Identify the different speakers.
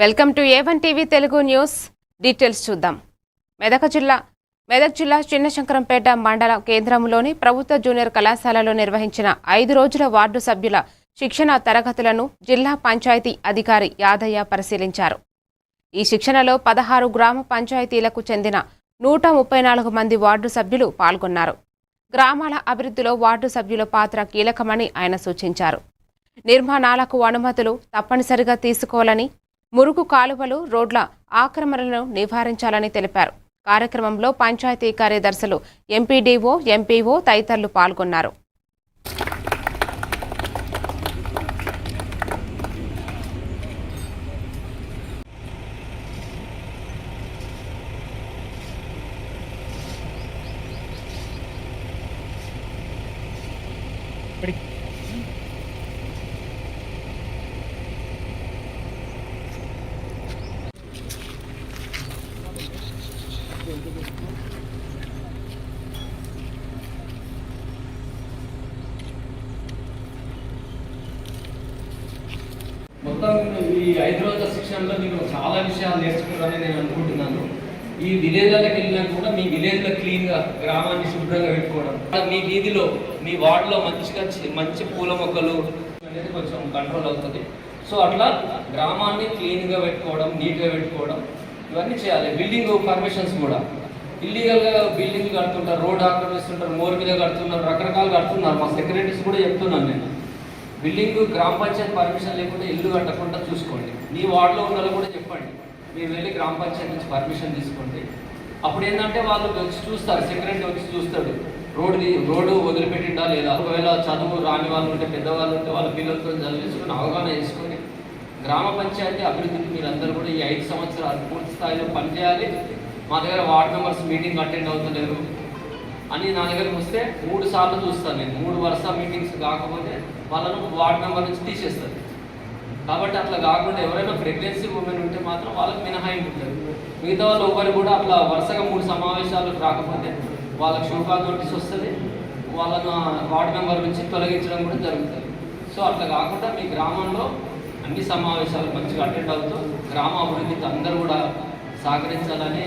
Speaker 1: Welcome to A1 TV Telugu news. Details చూద్దాం. మెదక్ జిల్లా చిన్నశంకరంపేట మండల కేంద్రంలోని ప్రభుత్వ జూనియర్ కళాశాలలో నిర్వహించిన 5 రోజుల వార్డు సభ్యుల శిక్షణ తరగతులను జిల్లా పంచాయతీ అధికారి యాదయ్య పరిశీలించారు. ఈ శిక్షణలో 16 గ్రామ పంచాయతీలకు చెందిన 134 మంది వార్డు సభ్యులు పాల్గొన్నారు. గ్రామాల అభివృద్ధిలో వార్డు సభ్యుల పాత్ర కీలకమని ఆయన సూచించారు. నిర్మాణాలకు అనుమతులు తప్పనిసరిగా తీసుకోవాలని, మురుగు కాలువలు, రోడ్ల ఆక్రమణలను నివారించాలని తెలిపారు. కార్యక్రమంలో పంచాయతీ కార్యదర్శులు, ఎంపీడీఓ, ఎంపీఓ తదితరులు పాల్గొన్నారు.
Speaker 2: మొత్తం ఈ 5 రోజుల శిక్షణలో మీరు చాలా విషయాలు నేర్చుకున్నారని నేను అనుకుంటున్నాను. ఈ విలేజ్లకు వెళ్ళినా కూడా మీ విలేజ్లో క్లీన్గా గ్రామాన్ని శుభ్రంగా పెట్టుకోవడం, మీ వీధిలో మీ వార్డులో మంచి పూల మొక్కలు అనేది కొంచెం కంట్రోల్ అవుతుంది. సో అట్లా గ్రామాన్ని క్లీన్గా పెట్టుకోవడం, నీట్గా పెట్టుకోవడం ఇవన్నీ చేయాలి. బిల్డింగ్ పర్మిషన్స్ కూడా ఇల్లీగల్గా బిల్డింగ్ కడుతుంటారు, రోడ్ ఆక్రమిస్తుంటారు, మోర్ మీద కడుతున్నారు, రకరకాలు కడుతున్నారు. మా సెక్రటరీస్ కూడా చెప్తున్నాను నేను, బిల్డింగ్ గ్రామ పంచాయతీ పర్మిషన్ లేకుండా ఇల్లు కట్టకుండా చూసుకోండి. మీ వార్డులో ఉన్న కూడా చెప్పండి, మీరు వెళ్ళి గ్రామ పంచాయతీ నుంచి పర్మిషన్ తీసుకోండి. అప్పుడు ఏంటంటే వాళ్ళు వచ్చి చూస్తారు, సెక్రటరీ వచ్చి చూస్తాడు రోడ్డు వదిలిపెట్టిండా లేదా. ఒకవేళ చదువు రాని వాళ్ళు ఉంటే, పెద్దవాళ్ళు ఉంటే వాళ్ళ పిల్లలతో చదివించుకొని అవగాహన చేసుకొని గ్రామ పంచాయతీ అభివృద్ధికి మీరందరూ కూడా ఈ 5 సంవత్సరాలు పూర్తి స్థాయిలో పనిచేయాలి. మా దగ్గర వార్డ్ మెంబర్స్ మీటింగ్ అటెండ్ అవుతలేరు అని నా దగ్గరికి వస్తే 3 సార్లు చూస్తాను నేను. 3 వరుస మీటింగ్స్ కాకపోతే వాళ్ళను వార్డ్ మెంబర్ నుంచి తీసేస్తారు. కాబట్టి అట్లా కాకుండా ఎవరైనా ప్రెగ్నెన్సీ ఉమెన్ ఉంటే మాత్రం వాళ్ళకి మినహాయింపు ఉంటుంది. మిగతా వాళ్ళు ఒకరు కూడా అట్లా వరుసగా 3 సమావేశాలు రాకపోతే వాళ్ళకి షోకాజ్ నోటీస్ వస్తుంది, వాళ్ళను వార్డ్ మెంబర్ నుంచి తొలగించడం కూడా జరుగుతుంది. సో అట్లా కాకుండా మీ గ్రామంలో అన్ని సమావేశాలు మంచిగా అటెండ్ అవుతూ గ్రామ అభివృద్ధికి అందరూ కూడా సహకరించాలని